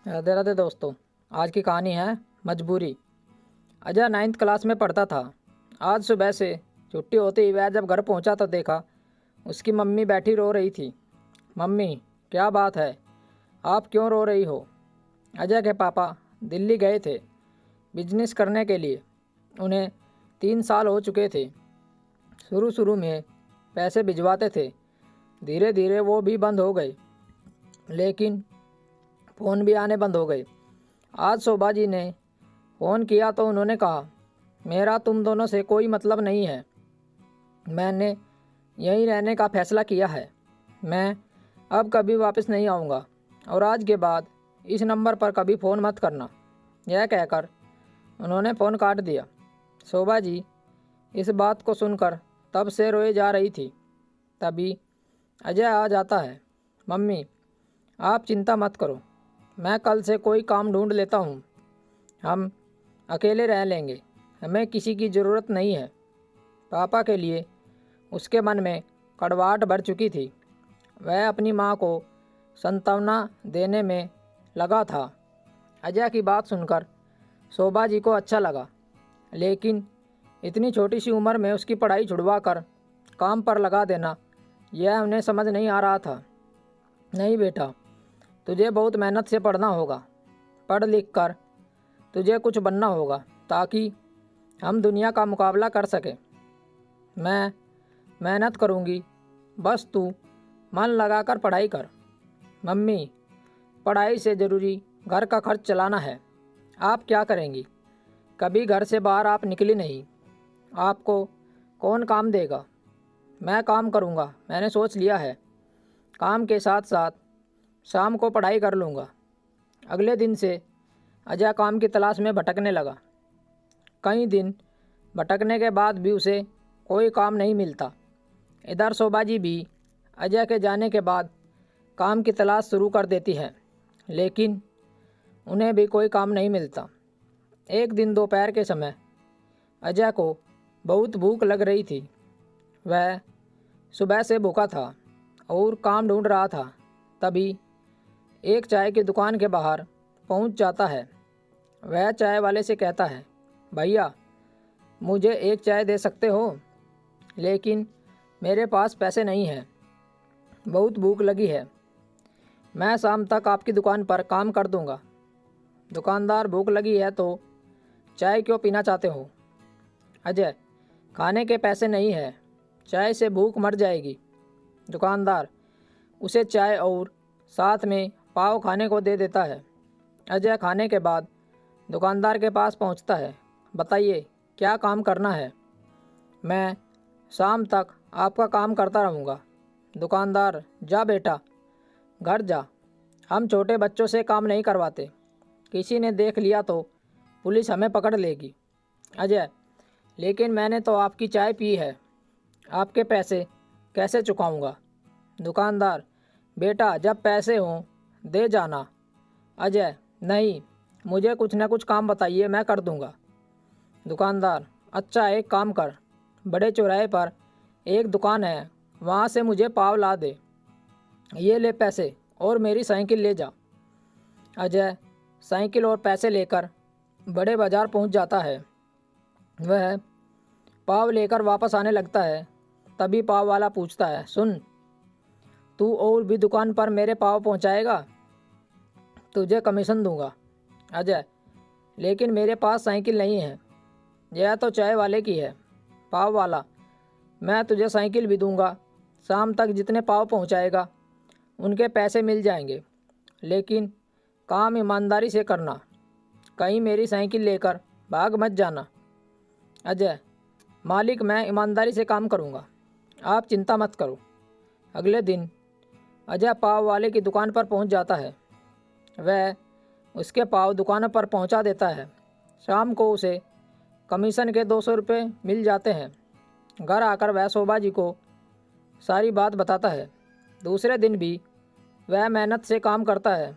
राधे राधे दोस्तों। आज की कहानी है मजबूरी। अजय 9th क्लास में पढ़ता था। आज सुबह से छुट्टी होते ही वह जब घर पहुंचा तो देखा उसकी मम्मी बैठी रो रही थी। मम्मी, क्या बात है? आप क्यों रो रही हो? अजय के पापा दिल्ली गए थे बिजनेस करने के लिए। उन्हें 3 साल हो चुके थे। शुरू शुरू में पैसे भिजवाते थे, धीरे धीरे वो भी बंद हो गए, लेकिन फ़ोन भी आने बंद हो गए। आज शोभा जी ने फ़ोन किया तो उन्होंने कहा, मेरा तुम दोनों से कोई मतलब नहीं है। मैंने यहीं रहने का फ़ैसला किया है। मैं अब कभी वापस नहीं आऊँगा और आज के बाद इस नंबर पर कभी फ़ोन मत करना। यह कहकर उन्होंने फ़ोन काट दिया। शोभा जी इस बात को सुनकर तब से रोए जा रही थी। तभी अजय आ जाता है। मम्मी, आप चिंता मत करो, मैं कल से कोई काम ढूंढ लेता हूँ। हम अकेले रह लेंगे, हमें किसी की ज़रूरत नहीं है। पापा के लिए उसके मन में कड़वाहट भर चुकी थी। वह अपनी माँ को सांत्वना देने में लगा था। अजय की बात सुनकर शोभा जी को अच्छा लगा, लेकिन इतनी छोटी सी उम्र में उसकी पढ़ाई छुड़वा कर काम पर लगा देना, यह उन्हें समझ नहीं आ रहा था। नहीं बेटा, तुझे बहुत मेहनत से पढ़ना होगा। पढ़ लिख कर तुझे कुछ बनना होगा ताकि हम दुनिया का मुकाबला कर सकें। मैं मेहनत करूँगी, बस तू मन लगाकर पढ़ाई कर। मम्मी, पढ़ाई से ज़रूरी घर का खर्च चलाना है। आप क्या करेंगी? कभी घर से बाहर आप निकली नहीं, आपको कौन काम देगा? मैं काम करूँगा, मैंने सोच लिया है। काम के साथ साथ शाम को पढ़ाई कर लूँगा। अगले दिन से अजय काम की तलाश में भटकने लगा। कई दिन भटकने के बाद भी उसे कोई काम नहीं मिलता। इधर शोभा जी भी अजय के जाने के बाद काम की तलाश शुरू कर देती है, लेकिन उन्हें भी कोई काम नहीं मिलता। एक दिन दोपहर के समय अजय को बहुत भूख लग रही थी। वह सुबह से भूखा था और काम ढूंढ रहा था। तभी एक चाय की दुकान के बाहर पहुंच जाता है। वह चाय वाले से कहता है, भैया, मुझे एक चाय दे सकते हो? लेकिन मेरे पास पैसे नहीं हैं, बहुत भूख लगी है। मैं शाम तक आपकी दुकान पर काम कर दूंगा। दुकानदार, भूख लगी है तो चाय क्यों पीना चाहते हो? अजय, खाने के पैसे नहीं है, चाय से भूख मर जाएगी। दुकानदार उसे चाय और साथ में पाव खाने को दे देता है। अजय खाने के बाद दुकानदार के पास पहुंचता है। बताइए, क्या काम करना है? मैं शाम तक आपका काम करता रहूँगा। दुकानदार, जा बेटा, घर जा, हम छोटे बच्चों से काम नहीं करवाते। किसी ने देख लिया तो पुलिस हमें पकड़ लेगी। अजय, लेकिन मैंने तो आपकी चाय पी है, आपके पैसे कैसे चुकाऊंगा? दुकानदार, बेटा, जब पैसे हों दे जाना। अजय, नहीं, मुझे कुछ ना कुछ काम बताइए, मैं कर दूंगा। दुकानदार, अच्छा, एक काम कर, बड़े चौराहे पर एक दुकान है, वहाँ से मुझे पाव ला दे। ये ले पैसे और मेरी साइकिल ले जा। अजय साइकिल और पैसे लेकर बड़े बाज़ार पहुँच जाता है। वह पाव लेकर वापस आने लगता है। तभी पाव वाला पूछता है, सुन, तू और भी दुकान पर मेरे पाव पहुँचाएगा? तुझे कमीशन दूंगा। अजय, लेकिन मेरे पास साइकिल नहीं है, यह तो चाय वाले की है। पाव वाला, मैं तुझे साइकिल भी दूंगा, शाम तक जितने पाव पहुंचाएगा उनके पैसे मिल जाएंगे, लेकिन काम ईमानदारी से करना, कहीं मेरी साइकिल लेकर भाग मत जाना। अजय, मालिक, मैं ईमानदारी से काम करूंगा, आप चिंता मत करो। अगले दिन अजय पाव वाले की दुकान पर पहुंच जाता है। वह उसके पाव दुकान पर पहुंचा देता है। शाम को उसे कमीशन के 200 रुपये मिल जाते हैं। घर आकर वह शोभा जी को सारी बात बताता है। दूसरे दिन भी वह मेहनत से काम करता है।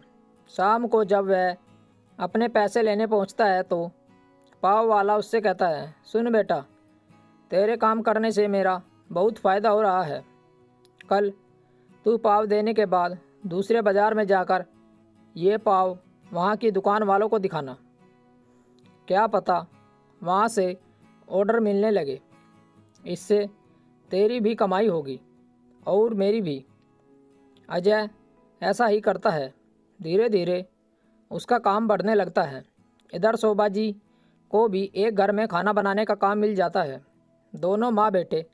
शाम को जब वह अपने पैसे लेने पहुंचता है तो पाव वाला उससे कहता है, सुन बेटा, तेरे काम करने से मेरा बहुत फ़ायदा हो रहा है। कल तू पाव देने के बाद दूसरे बाज़ार में जाकर ये पाव वहाँ की दुकान वालों को दिखाना। क्या पता वहाँ से ऑर्डर मिलने लगे। इससे तेरी भी कमाई होगी और मेरी भी। अजय ऐसा ही करता है। धीरे धीरे उसका काम बढ़ने लगता है। इधर शोभा जी को भी एक घर में खाना बनाने का काम मिल जाता है। दोनों माँ बेटे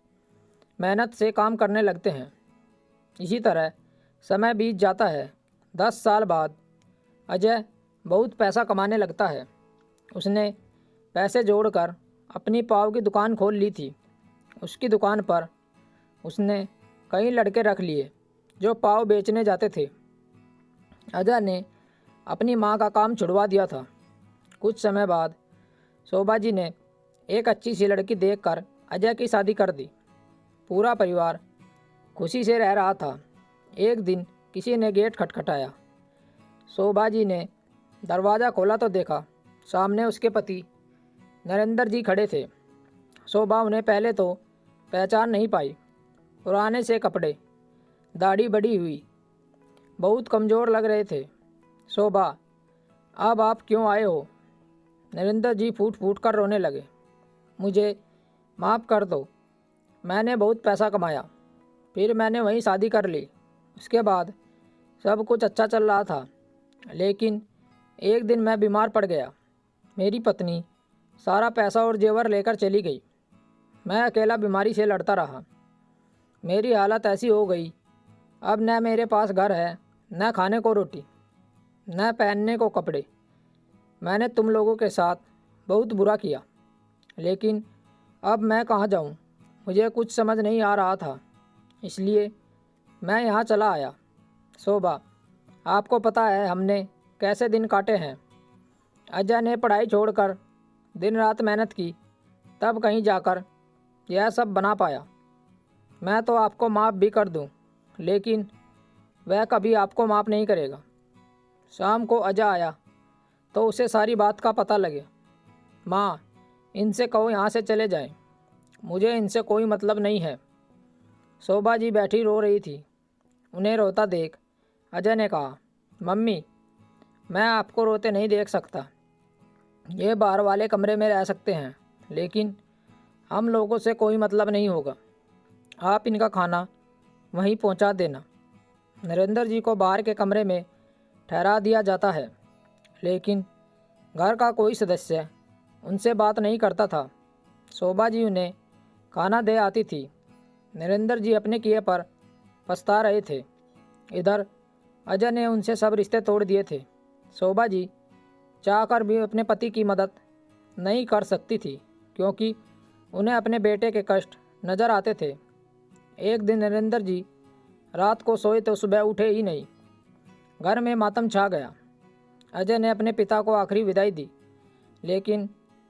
मेहनत से काम करने लगते हैं। इसी तरह समय बीत जाता है। 10 साल बाद अजय बहुत पैसा कमाने लगता है। उसने पैसे जोड़कर अपनी पाव की दुकान खोल ली थी। उसकी दुकान पर उसने कई लड़के रख लिए जो पाव बेचने जाते थे। अजय ने अपनी माँ का काम छुड़वा दिया था। कुछ समय बाद शोभा जी ने एक अच्छी सी लड़की देखकर अजय की शादी कर दी। पूरा परिवार खुशी से रह रहा था। एक दिन किसी ने गेट खटखटाया। शोभा जी ने दरवाज़ा खोला तो देखा सामने उसके पति नरेंद्र जी खड़े थे। शोभा उन्हें पहले तो पहचान नहीं पाई। पुराने से कपड़े, दाढ़ी बढ़ी हुई, बहुत कमज़ोर लग रहे थे। शोभा, अब आप क्यों आए हो? नरेंद्र जी फूट फूट कर रोने लगे। मुझे माफ़ कर दो, मैंने बहुत पैसा कमाया, फिर मैंने वहीं शादी कर ली। उसके बाद सब कुछ अच्छा चल रहा था, लेकिन एक दिन मैं बीमार पड़ गया। मेरी पत्नी सारा पैसा और जेवर लेकर चली गई। मैं अकेला बीमारी से लड़ता रहा। मेरी हालत ऐसी हो गई, अब न मेरे पास घर है, न खाने को रोटी, न पहनने को कपड़े। मैंने तुम लोगों के साथ बहुत बुरा किया, लेकिन अब मैं कहाँ जाऊँ? मुझे कुछ समझ नहीं आ रहा था, इसलिए मैं यहाँ चला आया। शोभा, आपको पता है हमने कैसे दिन काटे हैं। अजय ने पढ़ाई छोड़कर दिन रात मेहनत की, तब कहीं जाकर यह सब बना पाया। मैं तो आपको माफ़ भी कर दूं, लेकिन वह कभी आपको माफ़ नहीं करेगा। शाम को अजय आया तो उसे सारी बात का पता लगे। माँ, इनसे कहो यहाँ से चले जाएं, मुझे इनसे कोई मतलब नहीं है। शोभा जी बैठी रो रही थी। उन्हें रोता देख अजय ने कहा, मम्मी, मैं आपको रोते नहीं देख सकता। ये बाहर वाले कमरे में रह सकते हैं, लेकिन हम लोगों से कोई मतलब नहीं होगा। आप इनका खाना वहीं पहुंचा देना। नरेंद्र जी को बाहर के कमरे में ठहरा दिया जाता है, लेकिन घर का कोई सदस्य उनसे बात नहीं करता था। शोभा जी उन्हें खाना दे आती थी। नरेंद्र जी अपने किए पर पछता रहे थे। इधर अजय ने उनसे सब रिश्ते तोड़ दिए थे। शोभा जी चाहकर भी अपने पति की मदद नहीं कर सकती थी, क्योंकि उन्हें अपने बेटे के कष्ट नज़र आते थे। एक दिन नरेंद्र जी रात को सोए तो सुबह उठे ही नहीं। घर में मातम छा गया। अजय ने अपने पिता को आखिरी विदाई दी, लेकिन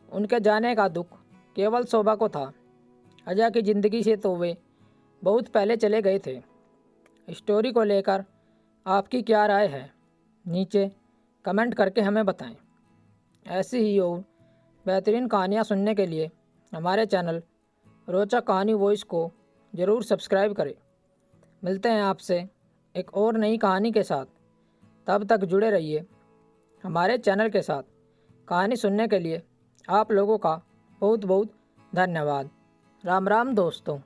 उनके जाने का दुख केवल शोभा को था। अजय की ज़िंदगी से तो वे बहुत पहले चले गए थे। स्टोरी को लेकर आपकी क्या राय है? नीचे कमेंट करके हमें बताएं। ऐसी ही और बेहतरीन कहानियाँ सुनने के लिए हमारे चैनल रोचक कहानी वॉइस को ज़रूर सब्सक्राइब करें। मिलते हैं आपसे एक और नई कहानी के साथ। तब तक जुड़े रहिए हमारे चैनल के साथ। कहानी सुनने के लिए आप लोगों का बहुत बहुत धन्यवाद। राम राम दोस्तों।